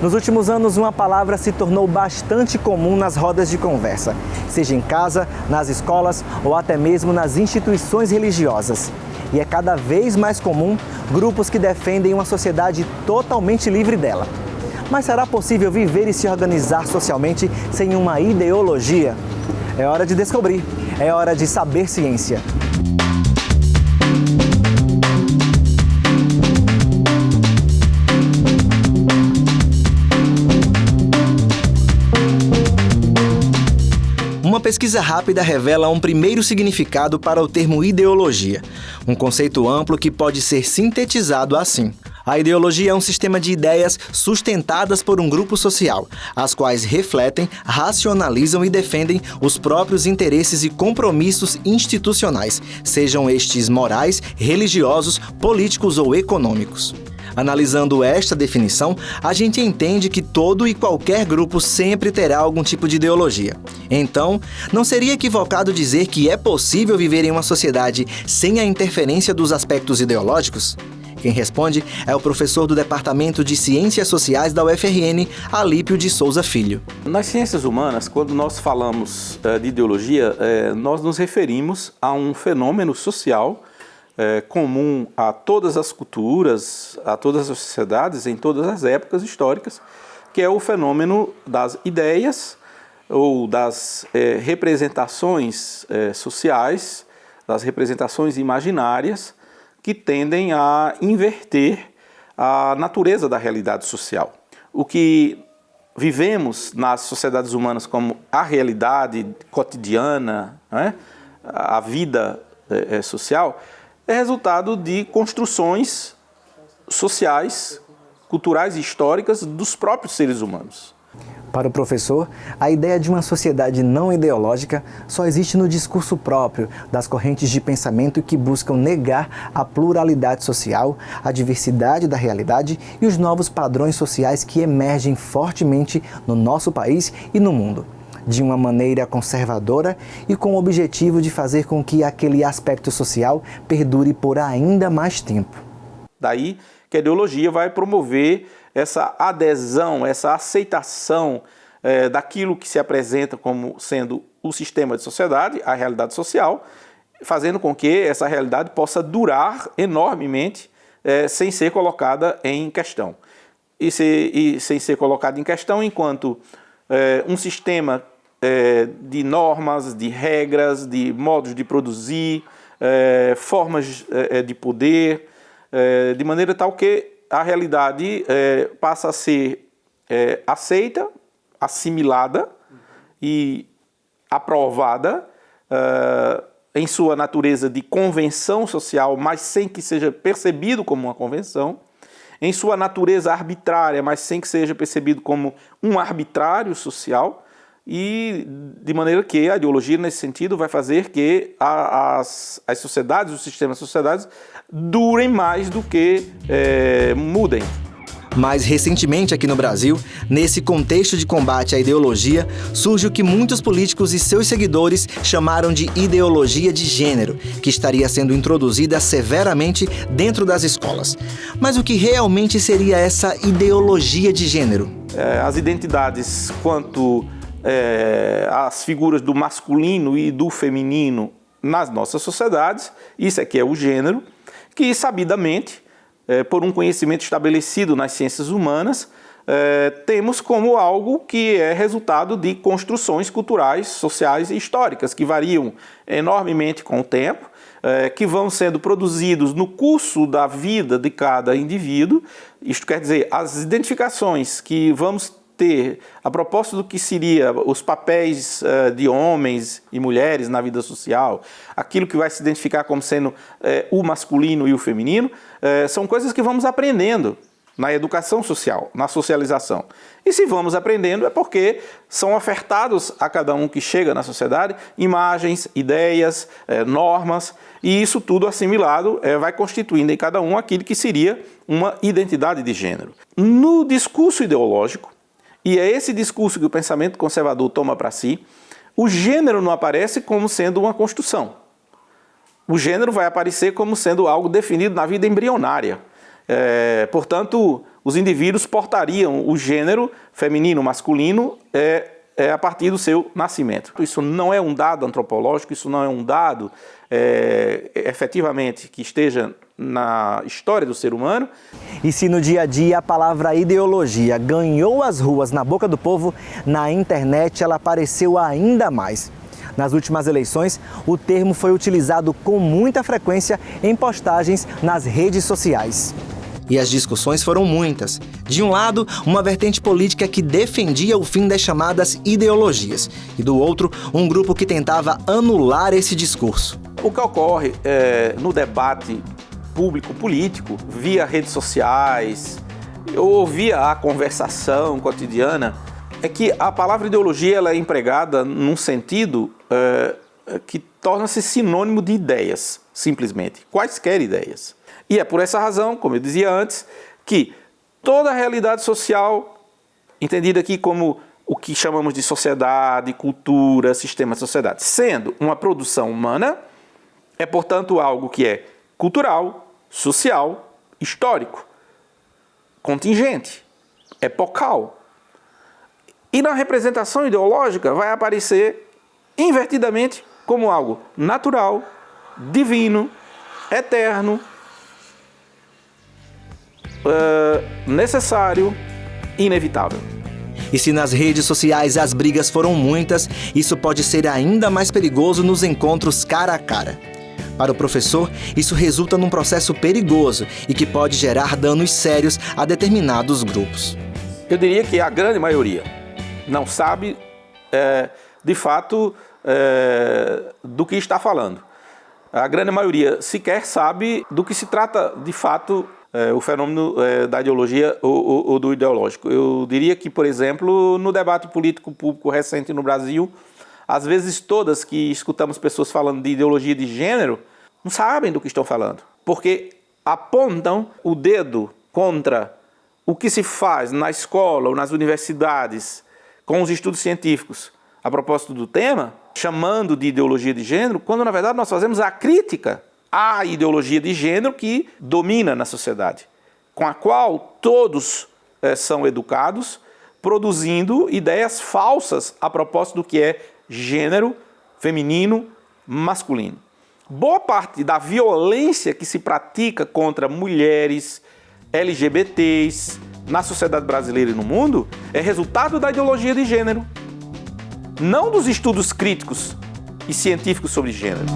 Nos últimos anos, uma palavra se tornou bastante comum nas rodas de conversa, seja em casa, nas escolas ou até mesmo nas instituições religiosas. E é cada vez mais comum grupos que defendem uma sociedade totalmente livre dela. Mas será possível viver e se organizar socialmente sem uma ideologia? É hora de descobrir, é hora de saber ciência. Uma pesquisa rápida revela um primeiro significado para o termo ideologia, um conceito amplo que pode ser sintetizado assim. A ideologia é um sistema de ideias sustentadas por um grupo social, as quais refletem, racionalizam e defendem os próprios interesses e compromissos institucionais, sejam estes morais, religiosos, políticos ou econômicos. Analisando esta definição, a gente entende que todo e qualquer grupo sempre terá algum tipo de ideologia. Então, não seria equivocado dizer que é possível viver em uma sociedade sem a interferência dos aspectos ideológicos? Quem responde é o professor do Departamento de Ciências Sociais da UFRN, Alípio de Souza Filho. Nas ciências humanas, quando nós falamos de ideologia, nós nos referimos a um fenômeno social comum a todas as culturas, a todas as sociedades, em todas as épocas históricas, que é o fenômeno das ideias ou das representações sociais, das representações imaginárias que tendem a inverter a natureza da realidade social. O que vivemos nas sociedades humanas como a realidade cotidiana, né, a vida social, é resultado de construções sociais, culturais e históricas dos próprios seres humanos. Para o professor, a ideia de uma sociedade não ideológica só existe no discurso próprio das correntes de pensamento que buscam negar a pluralidade social, a diversidade da realidade e os novos padrões sociais que emergem fortemente no nosso país e no mundo, de uma maneira conservadora e com o objetivo de fazer com que aquele aspecto social perdure por ainda mais tempo. Daí que a ideologia vai promover essa adesão, essa aceitação daquilo que se apresenta como sendo o sistema de sociedade, a realidade social, fazendo com que essa realidade possa durar enormemente sem ser colocada em questão. E sem ser colocada em questão enquanto um sistema de normas, de regras, de modos de produzir, formas de poder, de maneira tal que a realidade passa a ser aceita, assimilada e aprovada em sua natureza de convenção social, mas sem que seja percebido como uma convenção, em sua natureza arbitrária, mas sem que seja percebido como um arbitrário social, e de maneira que a ideologia, nesse sentido, vai fazer que as sociedades, os sistemas de sociedades, durem mais do que mudem. Mais recentemente aqui no Brasil, nesse contexto de combate à ideologia, surge o que muitos políticos e seus seguidores chamaram de ideologia de gênero, que estaria sendo introduzida severamente dentro das escolas. Mas o que realmente seria essa ideologia de gênero? As identidades quanto as figuras do masculino e do feminino nas nossas sociedades, isso aqui é o gênero, que sabidamente, por um conhecimento estabelecido nas ciências humanas, temos como algo que é resultado de construções culturais, sociais e históricas, que variam enormemente com o tempo, que vão sendo produzidos no curso da vida de cada indivíduo. Isto quer dizer, as identificações que vamos ter a propósito do que seria os papéis de homens e mulheres na vida social, aquilo que vai se identificar como sendo o masculino e o feminino, são coisas que vamos aprendendo na educação social, na socialização. E se vamos aprendendo é porque são ofertados a cada um que chega na sociedade imagens, ideias, normas, e isso tudo assimilado vai constituindo em cada um aquilo que seria uma identidade de gênero. No discurso ideológico, e é esse discurso que o pensamento conservador toma para si, o gênero não aparece como sendo uma construção. O gênero vai aparecer como sendo algo definido na vida embrionária. Portanto, os indivíduos portariam o gênero feminino, masculino, a partir do seu nascimento. Isso não é um dado antropológico, isso não é um dado efetivamente que esteja na história do ser humano. E se no dia a dia a palavra ideologia ganhou as ruas na boca do povo, na internet ela apareceu ainda mais. Nas últimas eleições, o termo foi utilizado com muita frequência em postagens nas redes sociais. E as discussões foram muitas. De um lado, uma vertente política que defendia o fim das chamadas ideologias, e do outro, um grupo que tentava anular esse discurso. O que ocorre no debate público-político, via redes sociais, ou via a conversação cotidiana, é que a palavra ideologia ela é empregada num sentido que torna-se sinônimo de ideias, simplesmente, quaisquer ideias. E é por essa razão, como eu dizia antes, que toda a realidade social, entendida aqui como o que chamamos de sociedade, cultura, sistema de sociedade, sendo uma produção humana, é, portanto, algo que é cultural, social, histórico, contingente, epocal. E na representação ideológica vai aparecer invertidamente como algo natural, divino, eterno, necessário e inevitável. E se nas redes sociais as brigas foram muitas, isso pode ser ainda mais perigoso nos encontros cara a cara. Para o professor, isso resulta num processo perigoso e que pode gerar danos sérios a determinados grupos. Eu diria que a grande maioria não sabe, de fato, do que está falando. A grande maioria sequer sabe do que se trata, de fato, o fenômeno da ideologia ou do ideológico. Eu diria que, por exemplo, no debate político público recente no Brasil, às vezes todas que escutamos pessoas falando de ideologia de gênero não sabem do que estão falando, porque apontam o dedo contra o que se faz na escola ou nas universidades com os estudos científicos a propósito do tema, chamando de ideologia de gênero, quando na verdade nós fazemos a crítica à ideologia de gênero que domina na sociedade, com a qual todos são educados, produzindo ideias falsas a propósito do que é gênero feminino, masculino. Boa parte da violência que se pratica contra mulheres, LGBTs, na sociedade brasileira e no mundo, é resultado da ideologia de gênero, não dos estudos críticos e científicos sobre gênero.